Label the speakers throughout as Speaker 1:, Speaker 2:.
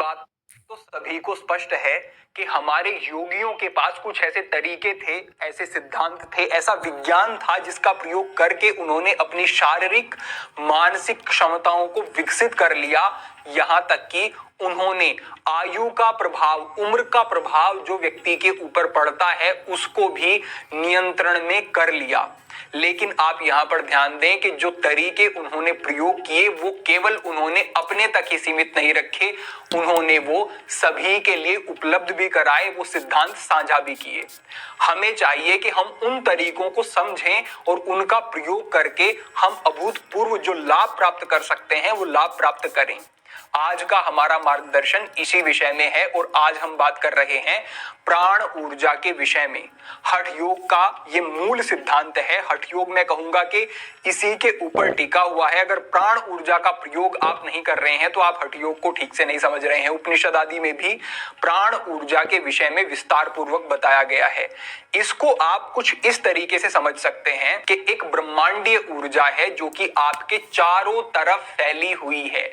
Speaker 1: बात तो सभी को स्पष्ट है कि हमारे योगियों के पास कुछ ऐसे तरीके थे, ऐसे सिद्धांत थे, ऐसा विज्ञान था जिसका प्रयोग करके उन्होंने अपनी शारीरिक मानसिक क्षमताओं को विकसित कर लिया। यहां तक कि उन्होंने आयु का प्रभाव, उम्र का प्रभाव जो व्यक्ति के ऊपर पड़ता है उसको भी नियंत्रण में कर लिया। लेकिन आप यहां पर ध्यान दें कि जो तरीके उन्होंने प्रयोग किए वो केवल उन्होंने अपने तक ही सीमित नहीं रखे, उन्होंने वो सभी के लिए उपलब्ध भी कराए, वो सिद्धांत साझा भी किए। हमें चाहिए कि हम उन तरीकों को समझें और उनका प्रयोग करके हम अभूतपूर्व जो लाभ प्राप्त कर सकते हैं वो लाभ प्राप्त करें। आज का हमारा मार्गदर्शन इसी विषय में है और आज हम बात कर रहे हैं प्राण ऊर्जा के विषय में। हठ योग का ये मूल सिद्धांत है। हठ योग मैं कहूंगा कि इसी के ऊपर टिका हुआ है। अगर प्राण ऊर्जा का प्रयोग आप नहीं कर रहे हैं तो आप हठ योग को ठीक से नहीं समझ रहे हैं। उपनिषद आदि में भी प्राण ऊर्जा के विषय में विस्तार पूर्वक बताया गया है। इसको आप कुछ इस तरीके से समझ सकते हैं कि एक ब्रह्मांडीय ऊर्जा है जो कि आपके चारों तरफ फैली हुई है।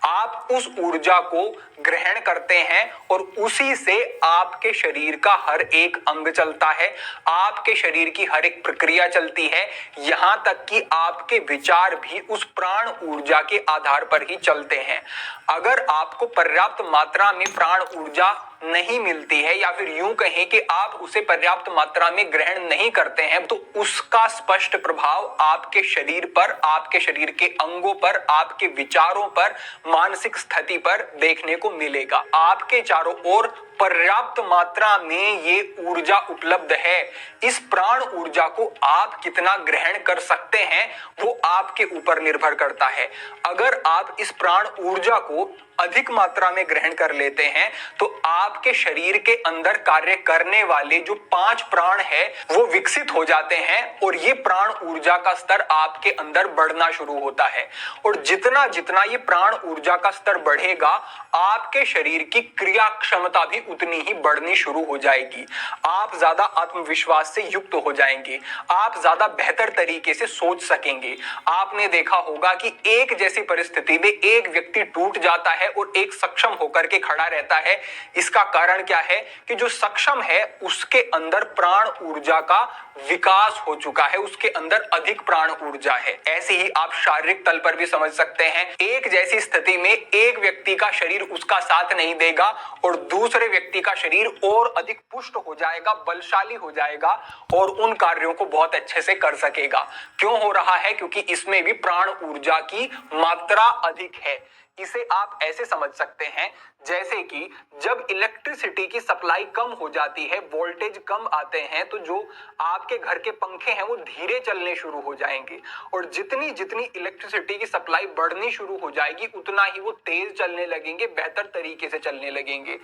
Speaker 1: आप उस ऊर्जा को ग्रहण करते हैं और उसी से आपके शरीर का हर एक अंग चलता है, आपके शरीर की हर एक प्रक्रिया चलती है, यहां तक कि आपके विचार भी उस प्राण ऊर्जा के आधार पर ही चलते हैं। अगर आपको पर्याप्त मात्रा में प्राण ऊर्जा नहीं मिलती है या फिर यूं कहें कि आप उसे पर्याप्त मात्रा में ग्रहण नहीं करते हैं तो उसका स्पष्ट प्रभाव आपके शरीर पर, आपके शरीर के अंगों पर, आपके विचारों पर, मानसिक स्थिति पर देखने को मिलेगा। आपके चारों ओर पर्याप्त मात्रा में ये ऊर्जा उपलब्ध है। इस प्राण ऊर्जा को आप कितना ग्रहण कर सकते हैं वो आपके ऊपर निर्भर करता है। अगर आप इस प्राण ऊर्जा को अधिक मात्रा में ग्रहण कर लेते हैं तो आपके शरीर के अंदर कार्य करने वाले जो 5 प्राण है वो विकसित हो जाते हैं और ये प्राण ऊर्जा का स्तर आपके अंदर बढ़ना शुरू होता है। और जितना जितना ये प्राण ऊर्जा का स्तर बढ़ेगा आपके शरीर की क्रिया क्षमता भी उतनी ही बढ़नी शुरू हो जाएगी। आप ज्यादा आत्मविश्वास से युक्त हो जाएंगे, आप ज्यादा बेहतर तरीके से सोच सकेंगे। आपने देखा होगा कि एक जैसी परिस्थिति में एक व्यक्ति टूट जाता है और एक सक्षम होकर के खड़ा रहता है। इसका कारण क्या है कि जो सक्षम है उसके अंदर प्राण ऊर्जा का विकास हो चुका है, उसके अंदर अधिक प्राण ऊर्जा है। ऐसे ही आप शारीरिक तल पर भी समझ सकते हैं। एक जैसी स्थिति में एक व्यक्ति का शरीर उसका साथ नहीं देगा और दूसरे व्यक्ति का शरीर और अधिक पुष्ट हो जाएगा, बलशाली हो जाएगा और उन कार्यों को बहुत अच्छे से कर सकेगा। क्यों हो रहा है? क्योंकि इसमें भी प्राण ऊर्जा की मात्रा अधिक है। इसे आप ऐसे समझ सकते हैं जैसे कि जब इलेक्ट्रिसिटी की सप्लाई कम हो जाती है, वोल्टेज कम आते हैं तो जो आपके घर के पंखे हैं वो धीरे चलने शुरू हो जाएंगे और जितनी जितनी इलेक्ट्रिसिटी की सप्लाई बढ़नी शुरू हो जाएगी उतना ही वो तेज चलने लगेंगे, बेहतर तरीके से चलने लगेंगे।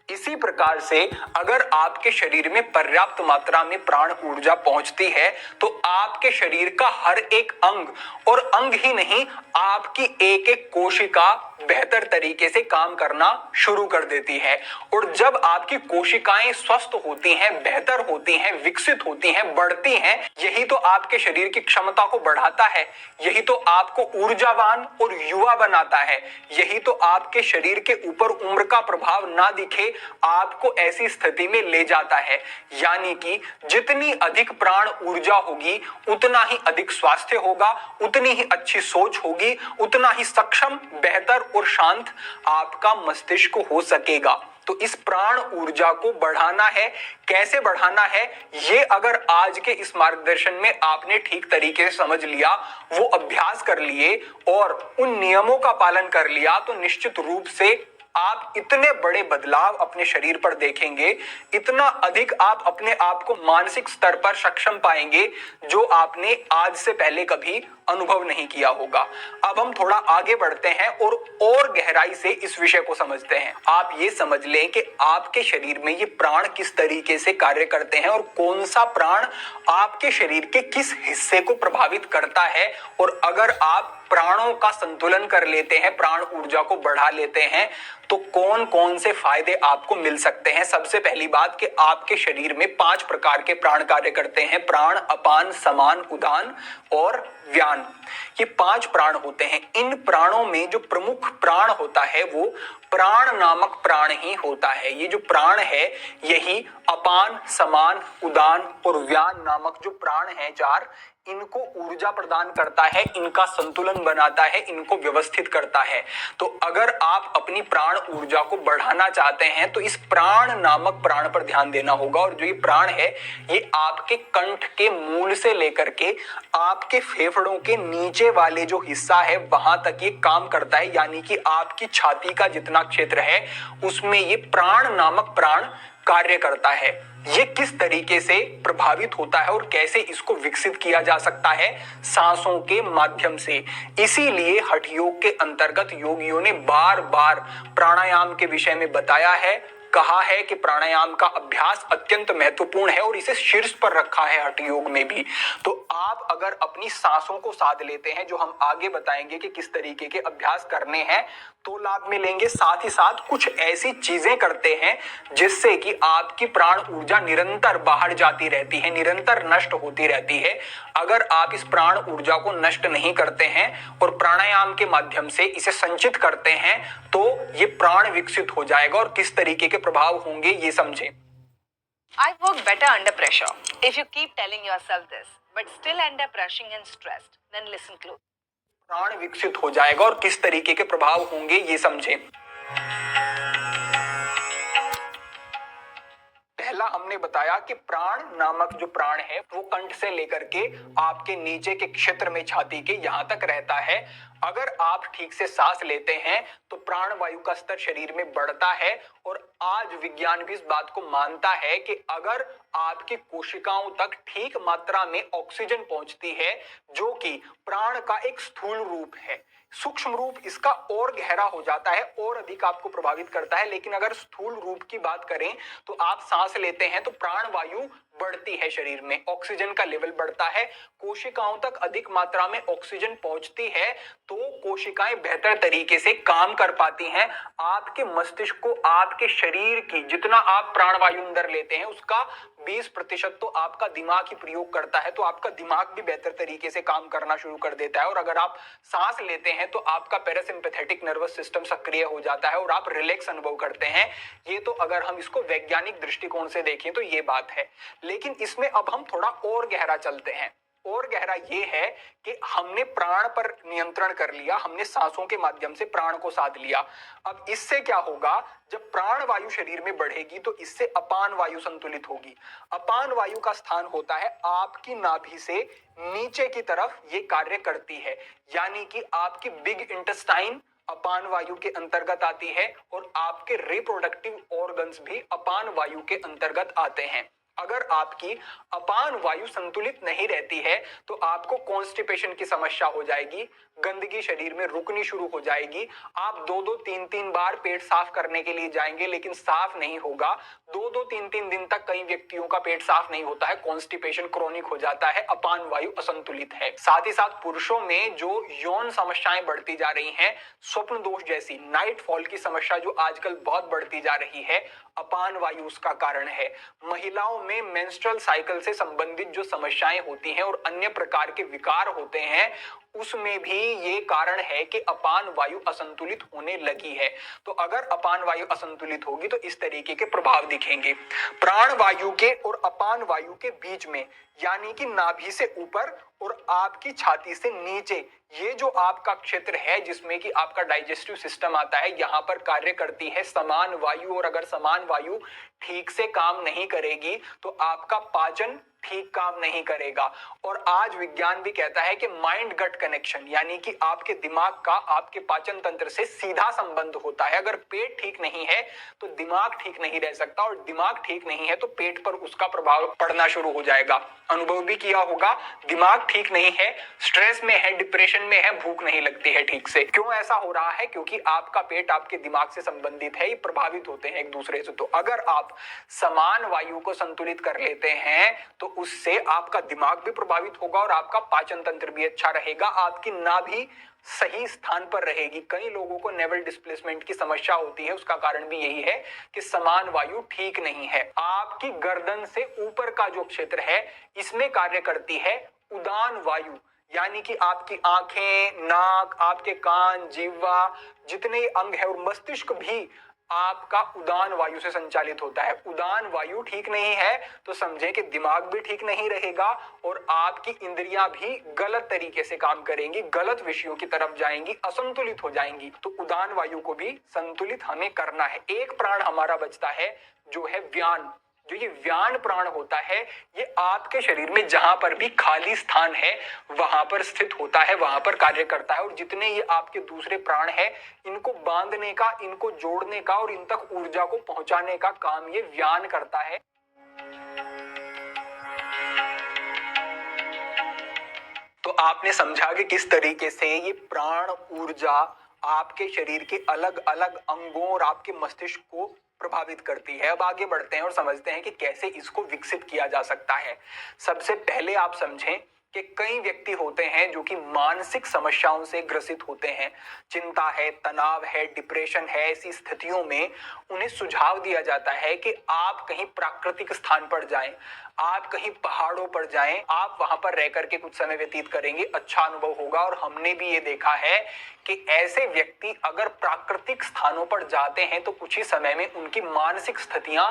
Speaker 1: इसी प्रकार से अगर आपके शरीर में पर्याप्त मात्रा में प्राण ऊर्जा पहुंचती है तो आपके शरीर का हर एक अंग, और अंग ही नहीं आपकी एक एक कोशिका बेहतर तरीके से काम करना शुरू कर देती है। और जब आपकी कोशिकाएं स्वस्थ होती हैं, बेहतर होती हैं, विकसित होती हैं, बढ़ती हैं, यही तो आपके शरीर की क्षमता को बढ़ाता है, यही तो आपको ऊर्जावान और युवा बनाता है, यही तो आपके शरीर के ऊपर उम्र का प्रभाव ना दिखे आपको ऐसी स्थिति में ले जाता है। यानी कि जितनी अधिक प्राण ऊर्जा होगी उतना ही अधिक स्वास्थ्य होगा, उतनी ही अच्छी सोच होगी, उतना ही सक्षम, बेहतर और शांत आपका मस्तिष्क हो सकेगा। तो इस प्राण ऊर्जा को बढ़ाना है। कैसे बढ़ाना है ये अगर आज के इस मार्गदर्शन में आपने ठीक तरीके से समझ लिया, वो अभ्यास कर लिए और उन नियमों का पालन कर लिया तो निश्चित रूप से आप इतने बड़े बदलाव अपने शरीर पर देखेंगे, इतना अधिक आप अपने आप को मानसिक स्तर पर सक्षम पाएंगे जो आपने आज से पहले कभी अनुभव नहीं किया होगा। अब हम थोड़ा आगे बढ़ते हैं और गहराई से इस विषय को समझते हैं। आप ये समझ लें कि आपके शरीर में ये प्राण किस तरीके से कार्य करते हैं और कौन सा प्राण आपके शरीर के किस हिस्से को प्रभावित करता है। और अगर आप प्राणों का संतुलन कर लेते हैं, प्राण ऊर्जा को बढ़ा लेते हैं तो कौन कौन से फायदे आपको मिल सकते हैं। सबसे पहली बात कि आपके शरीर में 5 प्रकार के प्राण कार्य करते हैं। प्राण, अपान, समान, उदान और व्यान, ये 5 प्राण होते हैं। इन प्राणों में जो प्रमुख प्राण होता है वो प्राण नामक प्राण ही होता है। ये जो प्राण है यही अपान, समान, उदान और व्यान नामक जो प्राण है 4, इनको ऊर्जा प्रदान करता है, इनका संतुलन बनाता है, इनको व्यवस्थित करता है। तो अगर आप अपनी प्राण ऊर्जा को बढ़ाना चाहते हैं तो इस प्राण नामक प्राण पर ध्यान देना होगा। और जो ये प्राण है ये आपके कंठ के मूल से लेकर के आपके फेफड़ों के नीचे वाले जो हिस्सा है वहां तक ये काम करता है, यानी कि आपकी छाती का जितना क्षेत्र है उसमें ये प्राण नामक प्राण कार्य करता है। ये किस तरीके से प्रभावित होता है और कैसे इसको विकसित किया जा सकता है? सांसों के माध्यम से। इसीलिए हठ योग के अंतर्गत योगियों ने बार बार प्राणायाम के विषय में बताया है, कहा है कि प्राणायाम का अभ्यास अत्यंत महत्वपूर्ण है और इसे शीर्ष पर रखा है हठ योग में भी। तो आप अगर अपनी सांसों को साध लेते हैं, जो हम आगे बताएंगे कि किस तरीके के अभ्यास करने हैं, तो लाभ मिलेंगे। साथ ही साथ कुछ ऐसी चीजें करते हैं जिससे कि आपकी प्राण ऊर्जा निरंतर बाहर जाती रहती है, निरंतर नष्ट होती रहती है। अगर आप इस प्राण ऊर्जा को नष्ट नहीं करते हैं और प्राणायाम के माध्यम से इसे संचित करते हैं तो ये प्राण विकसित हो जाएगा। और किस तरीके के प्रभाव होंगे ये समझें।
Speaker 2: I work better under pressure. If you keep telling yourself this, but still end up rushing and stressed, then listen close.
Speaker 1: प्राण विकसित हो जाएगा और किस तरीके के प्रभाव होंगे ये समझें। पहला हमने बताया कि प्राण नामक जो प्राण है वो कंठ से लेकर के आपके नीचे के क्षेत्र में छाती के यहां तक रहता है। अगर आप ठीक से सांस लेते हैं तो प्राण वायु का स्तर शरीर में बढ़ता है। और आज विज्ञान भी इस बात को मानता है कि अगर आपकी कोशिकाओं तक ठीक मात्रा में ऑक्सीजन पहुंचती है, जो कि प्राण का एक स्थूल रूप है, सूक्ष्म रूप इसका और गहरा हो जाता है और अधिक आपको प्रभावित करता है, लेकिन अगर स्थूल रूप की बात करें तो आप सांस लेते हैं तो प्राण वायु बढ़ती है, शरीर में ऑक्सीजन का लेवल बढ़ता है, कोशिकाओं तक अधिक मात्रा में ऑक्सीजन पहुंचती है तो कोशिकाएं बेहतर तरीके से काम कर पाती हैं। आपके मस्तिष्क को आपके शरीर की जितना आप प्राणवायु अंदर लेते हैं उसका 20% तो आपका दिमाग ही प्रयोग करता है, तो आपका दिमाग भी बेहतर तरीके से काम करना शुरू कर देता है। और अगर आप सांस लेते हैं तो आपका पैरासिम्पैथेटिक नर्वस सिस्टम सक्रिय हो जाता है और आप रिलैक्स अनुभव करते हैं। ये तो अगर हम इसको वैज्ञानिक दृष्टिकोण से देखें तो ये बात है, लेकिन इसमें अब हम थोड़ा और गहरा चलते हैं। और गहरा ये है कि हमने प्राण पर नियंत्रण कर लिया, हमने सांसों के माध्यम से प्राण को साध लिया। अब इससे क्या होगा, जब प्राण वायु शरीर में बढ़ेगी तो इससे अपान वायु संतुलित होगी। अपान वायु का स्थान होता है आपकी नाभि से नीचे की तरफ, ये कार्य करती है, यानी कि आपकी बिग इंटेस्टाइन अपान वायु के अंतर्गत आती है और आपके रिप्रोडक्टिव ऑर्गन्स भी अपान वायु के अंतर्गत आते हैं। अगर आपकी अपान वायु संतुलित नहीं रहती है तो आपको कॉन्स्टिपेशन की समस्या हो जाएगी, गंदगी शरीर में रुकनी शुरू हो जाएगी। आप 2-2, 3-3 बार पेट साफ करने के लिए जाएंगे लेकिन साफ नहीं होगा। 2-2, 3-3 दिन तक कई व्यक्तियों का पेट साफ नहीं होता है, कॉन्स्टिपेशन क्रॉनिक हो जाता है, अपान वायु असंतुलित है। साथ ही साथ पुरुषों में जो यौन समस्याएं बढ़ती जा रही हैं, स्वप्न दोष जैसी नाइट फॉल की समस्या जो आजकल बहुत बढ़ती जा रही है, अपान वायु उसका कारण है। महिलाओं में मेंस्ट्रुअल साइकिल से संबंधित जो समस्याएं होती हैं और अन्य प्रकार के विकार होते हैं, उसमें भी ये कारण है कि अपान वायु असंतुलित होने लगी है। तो अगर अपान वायु असंतुलित होगी तो इस तरीके के प्रभाव दिखेंगे। प्राण वायु के और अपान वायु के बीच में, यानी कि नाभि से ऊपर और आपकी छाती से नीचे, ये जो आपका क्षेत्र है जिसमें कि आपका डाइजेस्टिव सिस्टम आता है, यहां पर कार्य करती है समान वायु। और अगर समान वायु ठीक से काम नहीं करेगी तो आपका पाचन ठीक काम नहीं करेगा। और आज विज्ञान भी कहता है कि माइंड गट कनेक्शन, यानी कि आपके दिमाग का आपके पाचन तंत्र से सीधा संबंध होता है। अगर पेट ठीक नहीं है तो दिमाग ठीक नहीं रह सकता, और दिमाग ठीक नहीं है तो पेट पर उसका प्रभाव पड़ना शुरू हो जाएगा। अनुभव भी किया होगा, दिमाग ठीक नहीं है, स्ट्रेस में है, डिप्रेशन में है, भूख नहीं लगती है ठीक से। क्यों ऐसा हो रहा है? क्योंकि आपका पेट आपके दिमाग से संबंधित है, ये प्रभावित होते हैं एक दूसरे से। तो अगर आप समान वायु को संतुलित कर लेते हैं तो उससे आपका दिमाग भी प्रभावित होगा और आपका पाचन तंत्र भी अच्छा रहेगा, आपकी नाभि सही स्थान पर रहेगी। कई लोगों को नेवल डिस्प्लेसमेंट की समस्या होती है, उसका कारण भी यही है कि समान वायु ठीक नहीं है। आपकी गर्दन से ऊपर का जो क्षेत्र है इसमें कार्य करती है उदान वायु, यानी कि आपकी आंखें, नाक, आपके कान, जीवा, जितने अंग है और मस्तिष्क भी आपका उदान वायु से संचालित होता है। उदान वायु ठीक नहीं है तो समझें कि दिमाग भी ठीक नहीं रहेगा और आपकी इंद्रियां भी गलत तरीके से काम करेंगी, गलत विषयों की तरफ जाएंगी, असंतुलित हो जाएंगी। तो उदान वायु को भी संतुलित हमें करना है। एक प्राण हमारा बचता है जो है व्यान। जो ये व्यान प्राण होता है ये आपके शरीर में जहां पर भी खाली स्थान है वहां पर स्थित होता है, वहां पर कार्य करता है। और जितने ये आपके दूसरे प्राण है इनको बांधने का, इनको जोड़ने का और इन तक ऊर्जा को पहुंचाने का काम ये व्यान करता है। तो आपने समझा कि किस तरीके से ये प्राण ऊर्जा आपके शरीर के अलग अलग अंगों और आपके मस्तिष्क को प्रभावित करती है। अब आगे बढ़ते हैं और समझते हैं कि कैसे इसको विकसित किया जा सकता है। सबसे पहले आप समझें कि कई व्यक्ति होते हैं जो कि मानसिक समस्याओं से ग्रसित होते हैं। चिंता है, तनाव है, डिप्रेशन है। ऐसी स्थितियों में उन्हें सुझाव दिया जाता है कि आप कहीं प्राकृतिक स्थान पर जाएं, आप कहीं पहाड़ों पर जाएं, आप वहां पर रह करके कुछ समय व्यतीत करेंगे, अच्छा अनुभव होगा। और हमने भी ये देखा है कि ऐसे व्यक्ति अगर प्राकृतिक स्थानों पर जाते हैं तो कुछ ही समय में उनकी मानसिक स्थितियां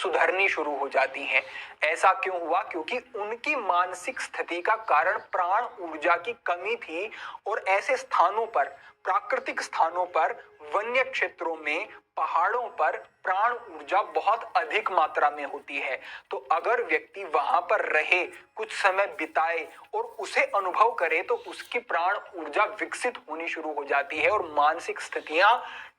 Speaker 1: सुधरनी शुरू हो जाती हैं। ऐसा क्यों हुआ? क्योंकि उनकी मानसिक स्थिति का कारण प्राण ऊर्जा की कमी थी। और ऐसे स्थानों पर, प्राकृतिक स्थानों पर, वन्य क्षेत्रों में, पहाड़ों पर प्राण ऊर्जा बहुत अधिक मात्रा में होती है। तो अगर व्यक्ति वहां पर रहे, कुछ समय बिताए और उसे अनुभव करे तो उसकी प्राण ऊर्जा विकसित होनी शुरू हो जाती है और मानसिक स्थितियां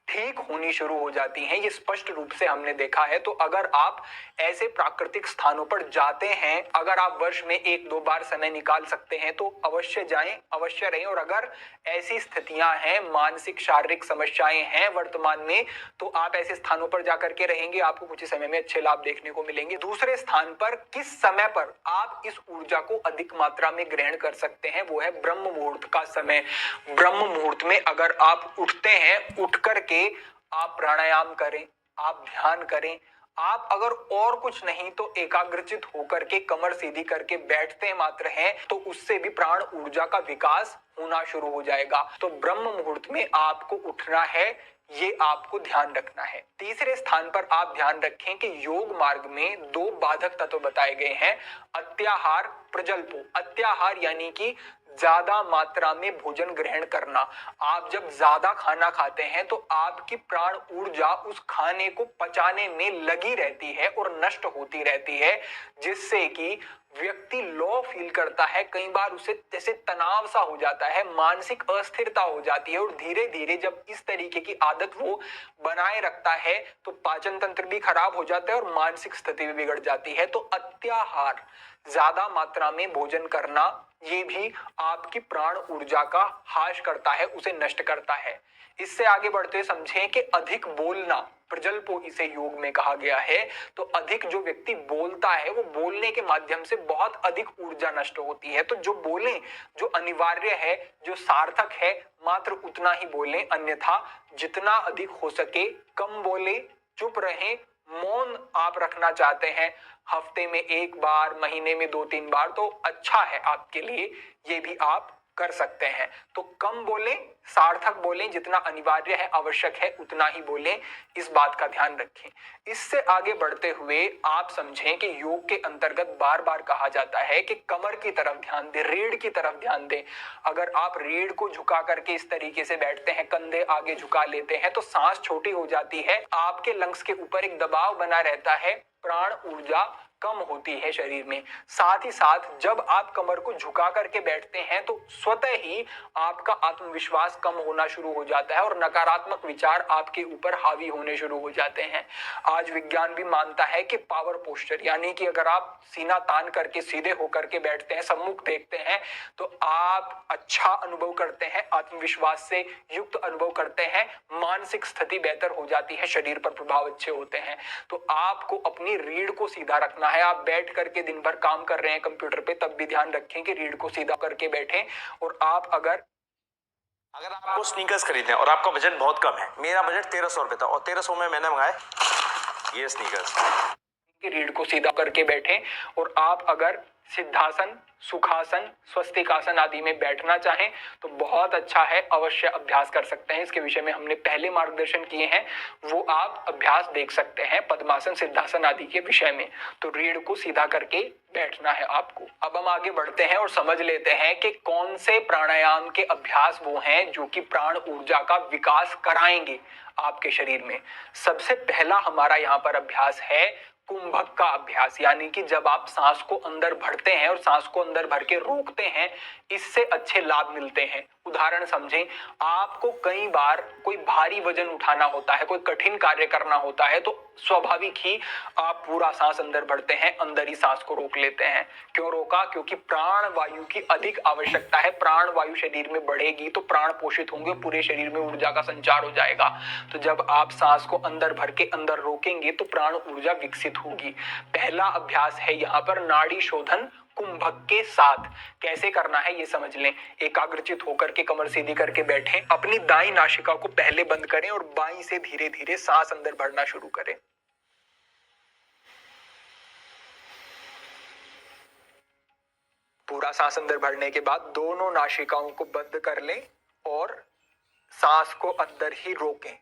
Speaker 1: ठीक होनी शुरू हो जाती हैं। ये स्पष्ट रूप से हमने देखा है। तो अगर आप ऐसे प्राकृतिक स्थानों पर जाते हैं, अगर आप वर्ष में 1-2 बार समय निकाल सकते हैं तो अवश्य जाएं, अवश्य रहें। और अगर ऐसी स्थितियां हैं, मानसिक शारीरिक समस्याएं हैं वर्तमान में, तो आप ऐसे स्थानों पर जाकर के रहेंगे, आपको कुछ ही समय में अच्छे लाभ देखने को मिलेंगे। दूसरे स्थान पर किस समय पर आप इस ऊर्जा को अधिक मात्रा में ग्रहण कर सकते हैं, वो है ब्रह्म मुहूर्त का समय। ब्रह्म मुहूर्त में अगर आप उठते हैं, उठ करके आप प्राणायाम करें, आप ध्यान करें, आप अगर और कुछ नहीं तो एकाग्रचित होकर के कमर सीधी करके बैठते मात्र हैं तो उससे भी प्राण ऊर्जा का विकास होना शुरू हो जाएगा। तो ब्रह्म मुहूर्त में आपको उठना है, ये आपको ध्यान रखना है। तीसरे स्थान पर आप ध्यान रखें कि योग मार्ग में 2 बाधक तत्व बताए गए हैं, अत्याहार, प्रजल्पो। अत्याहार यानी कि ज्यादा मात्रा में भोजन ग्रहण करना। आप जब ज्यादा खाना खाते हैं तो आपकी प्राण ऊर्जा उस खाने को पचाने में लगी रहती है और नष्ट होती रहती है, जिससे कि व्यक्ति लो फील करता है। कई बार उसे जैसे तनाव सा हो जाता है, मानसिक अस्थिरता हो जाती है। और धीरे धीरे जब इस तरीके की आदत वो बनाए रखता है तो पाचन तंत्र भी खराब हो जाता है और मानसिक स्थिति भी बिगड़ जाती है। तो अत्याहार, ज्यादा मात्रा में भोजन करना, ये भी आपकी प्राण ऊर्जा का हाश करता है, उसे नष्ट करता है। इससे आगे बढ़ते समझें कि अधिक बोलना, प्रजल्पो इसे योग में कहा गया है। तो अधिक जो व्यक्ति बोलता है वो बोलने के माध्यम से बहुत अधिक ऊर्जा नष्ट होती है। तो जो बोले, जो अनिवार्य है, जो सार्थक है, मात्र उतना ही बोलें। अन्यथा जितना अधिक हो सके कम बोले, चुप रहें। मौन आप रखना चाहते हैं हफ्ते में 1 बार, महीने में 2-3 बार, तो अच्छा है आपके लिए, ये भी आप कर सकते हैं। तो कम बोलें, सार्थक बोलें, जितना अनिवार्य है, आवश्यक है, उतना ही बोलें। इस बात का ध्यान रखें। इससे आगे बढ़ते हुए आप समझें कि योग के अंतर्गत बार बार कहा जाता है कि कमर की तरफ ध्यान दें, रीढ़ की तरफ ध्यान दें। अगर आप रीढ़ को झुका करके इस तरीके से बैठते हैं, कंधे आगे झुका लेते हैं, तो सांस छोटी हो जाती है, आपके लंग्स के ऊपर एक दबाव बना रहता है, प्राण ऊर्जा कम होती है शरीर में। साथ ही साथ जब आप कमर को झुका करके बैठते हैं तो स्वतः ही आपका आत्मविश्वास कम होना शुरू हो जाता है और नकारात्मक विचार आपके ऊपर हावी होने शुरू हो जाते हैं। आज विज्ञान भी मानता है कि पावर पोस्चर, यानी कि अगर आप सीना तान करके सीधे होकर के बैठते हैं, सम्मुख देखते हैं, तो आप अच्छा अनुभव करते हैं, आत्मविश्वास से युक्त अनुभव करते हैं, मानसिक स्थिति बेहतर हो जाती है, शरीर पर प्रभाव अच्छे होते हैं। तो आपको अपनी रीढ़ को सीधा रखना है। आप बैठ करके दिन भर काम कर रहे हैं कंप्यूटर पे, तब भी ध्यान रखें कि रीढ़ को सीधा करके बैठें। और आप अगर
Speaker 3: आपको स्नीकर्स खरीदने हैं और आपका बजट बहुत कम है, मेरा बजट 1300 रुपए था और 1300 में मैंने मंगाए ये स्नीकर्स।
Speaker 1: कि रीढ़ को सीधा करके बैठें और आप अगर सिद्धासन, सुखासन, स्वस्तिकासन आदि में बैठना चाहें तो बहुत अच्छा है, अवश्य अभ्यास कर सकते हैं। इसके विषय में हमने पहले मार्गदर्शन किए हैं, वो आप अभ्यास देख सकते हैं पद्मासन, सिद्धासन आदि के विषय में। तो रीढ़ को सीधा करके बैठना है आपको। अब हम आगे बढ़ते हैं और समझ लेते हैं कि कौन से प्राणायाम के अभ्यास वो हैं जो कि प्राण ऊर्जा का विकास कराएंगे आपके शरीर में। सबसे पहला हमारा यहाँ पर अभ्यास है कुंभक का अभ्यास, यानी कि जब आप सांस को अंदर भरते हैं और सांस को अंदर भर के रोकते हैं, इससे अच्छे लाभ मिलते हैं। उदाहरण समझें, आपको कई बार कोई भारी वजन उठाना होता है, कोई कठिन कार्य करना होता है, तो स्वाभाविक ही आप पूरा सांस अंदर भरते हैं, अंदर ही सांस को रोक लेते हैं। क्यों रोका? क्योंकि प्राण वायु की अधिक आवश्यकता है। प्राण वायु शरीर में बढ़ेगी तो प्राण पोषित होंगे, पूरे शरीर में ऊर्जा का संचार हो जाएगा। तो जब आप सांस को अंदर भर के अंदर रोकेंगे तो प्राण ऊर्जा विकसित होगी। पहला अभ्यास है यहाँ पर नाड़ी शोधन कुंभक के साथ। कैसे करना है ये समझ लें। एकाग्रचित होकर के कमर सीधी करके बैठें, अपनी दाईं नासिका को पहले बंद करें और बाईं से धीरे धीरे सांस अंदर भरना शुरू करें। पूरा सांस अंदर भरने के बाद दोनों नासिकाओं को बंद कर लें और सांस को अंदर ही रोकें।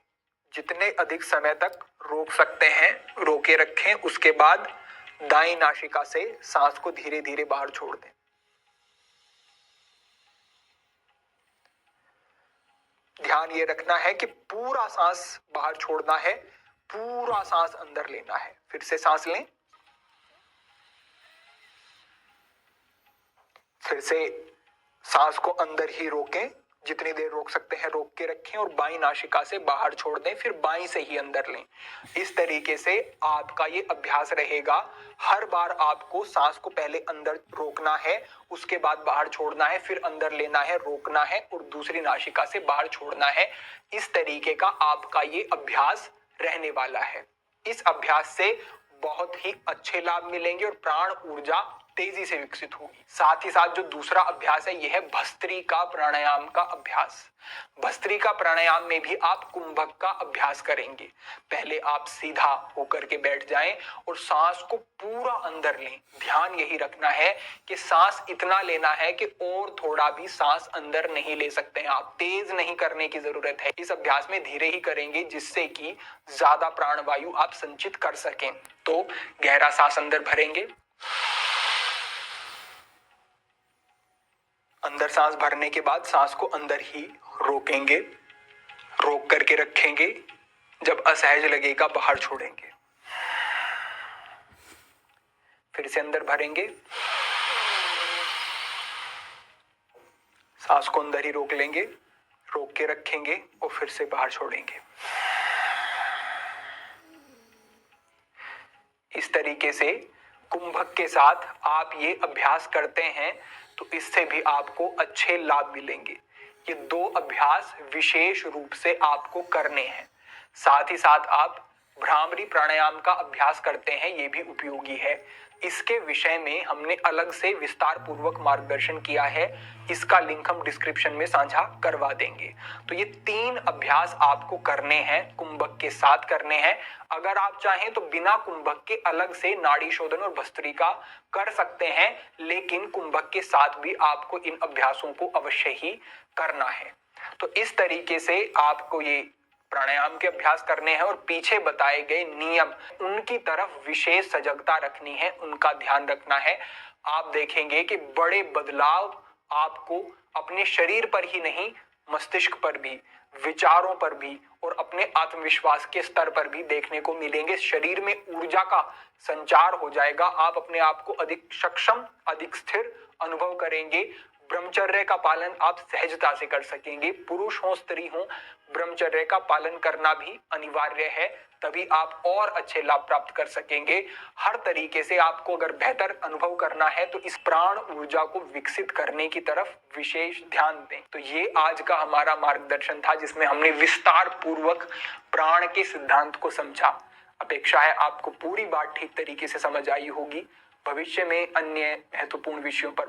Speaker 1: जितने अधिक समय तक रोक सकते हैं रोके रखें। उसके बाद दाईं नासिका से सांस को धीरे धीरे बाहर छोड़ दें। ध्यान ये रखना है कि पूरा सांस बाहर छोड़ना है, पूरा सांस अंदर लेना है। फिर से सांस लें, फिर से सांस को अंदर ही रोकें, जितनी देर रोक सकते हैं रोक के रखें और बाईं नासिका से बाहर छोड़ दें, फिर बाईं से ही अंदर लें। इस तरीके से आपका ये अभ्यास रहेगा। हर बार आपको सांस को पहले अंदर रोकना है, उसके बाद बाहर छोड़ना है, फिर अंदर लेना है, रोकना है और दूसरी नासिका से बाहर छोड़ना है। इस तरीके का आपका ये अभ्यास रहने वाला है। इस अभ्यास से बहुत ही अच्छे लाभ मिलेंगे और प्राण ऊर्जा तेजी से विकसित होगी। साथ ही साथ जो दूसरा अभ्यास है यह है भस्त्रिका प्राणायाम का अभ्यास। भस्त्रिका प्राणायाम में भी आप कुंभक का अभ्यास करेंगे। पहले आप सीधा होकर के बैठ जाएं और सांस को पूरा अंदर लें। ध्यान यही रखना है कि सांस इतना लेना है कि और थोड़ा भी सांस अंदर नहीं ले सकते हैं आप। तेज नहीं करने की जरूरत है। इस अभ्यास में धीरे ही करेंगे जिससे कि ज्यादा प्राणवायु आप संचित कर सकें। तो गहरा सांस अंदर भरेंगे, अंदर सांस भरने के बाद सांस को अंदर ही रोकेंगे, रोक करके रखेंगे। जब असहज लगेगा बाहर छोड़ेंगे। फिर से अंदर भरेंगे, सांस को अंदर ही रोक लेंगे, रोक के रखेंगे और फिर से बाहर छोड़ेंगे। इस तरीके से कुंभक के साथ आप ये अभ्यास करते हैं तो इससे भी आपको अच्छे लाभ मिलेंगे। ये दो अभ्यास विशेष रूप से आपको करने हैं। साथ ही साथ आप भ्रामरी प्राणायाम का अभ्यास करते हैं, ये भी उपयोगी है। इसके विषय में हमने अलग से विस्तार पूर्वक मार्गदर्शन किया है। इसका लिंक हम डिस्क्रिप्शन में साझा करवा देंगे। तो ये 3 अभ्यास आपको करने हैं, कुंभक के साथ करने हैं। अगर आप चाहें तो बिना कुंभक के अलग से नाड़ी शोधन और भस्त्रिका कर सकते हैं, लेकिन कुंभक के साथ भी आपको इन अभ्यासों को अवश्य ही करना है। तो इस तरीके से आपको ये प्राणायाम के अभ्यास करने हैं और पीछे बताए गए नियम, उनकी तरफ विशेष सजगता रखनी है, उनका ध्यान रखना है। आप देखेंगे कि बड़े बदलाव आपको अपने शरीर पर ही नहीं, मस्तिष्क पर भी, विचारों पर भी और अपने आत्मविश्वास के स्तर पर भी देखने को मिलेंगे। शरीर में ऊर्जा का संचार हो जाएगा। आप अपने आप को अधिक सक्षम, अधिक स्थिर अनुभव करेंगे। ब्रह्मचर्य का पालन आप सहजता से कर सकेंगे। पुरुष हो स्त्री हो, ब्रह्मचर्य का पालन करना भी अनिवार्य है, तभी आप और अच्छे लाभ प्राप्त कर सकेंगे। हर तरीके से आपको अगर बेहतर अनुभव करना है तो इस प्राण ऊर्जा को विकसित करने की तरफ विशेष ध्यान दें। तो ये आज का हमारा मार्गदर्शन था जिसमें हमने विस्तार पूर्वक प्राण के सिद्धांत को समझा। अपेक्षा है आपको पूरी बात ठीक तरीके से समझ आई होगी। भविष्य में अन्य महत्वपूर्ण विषयों पर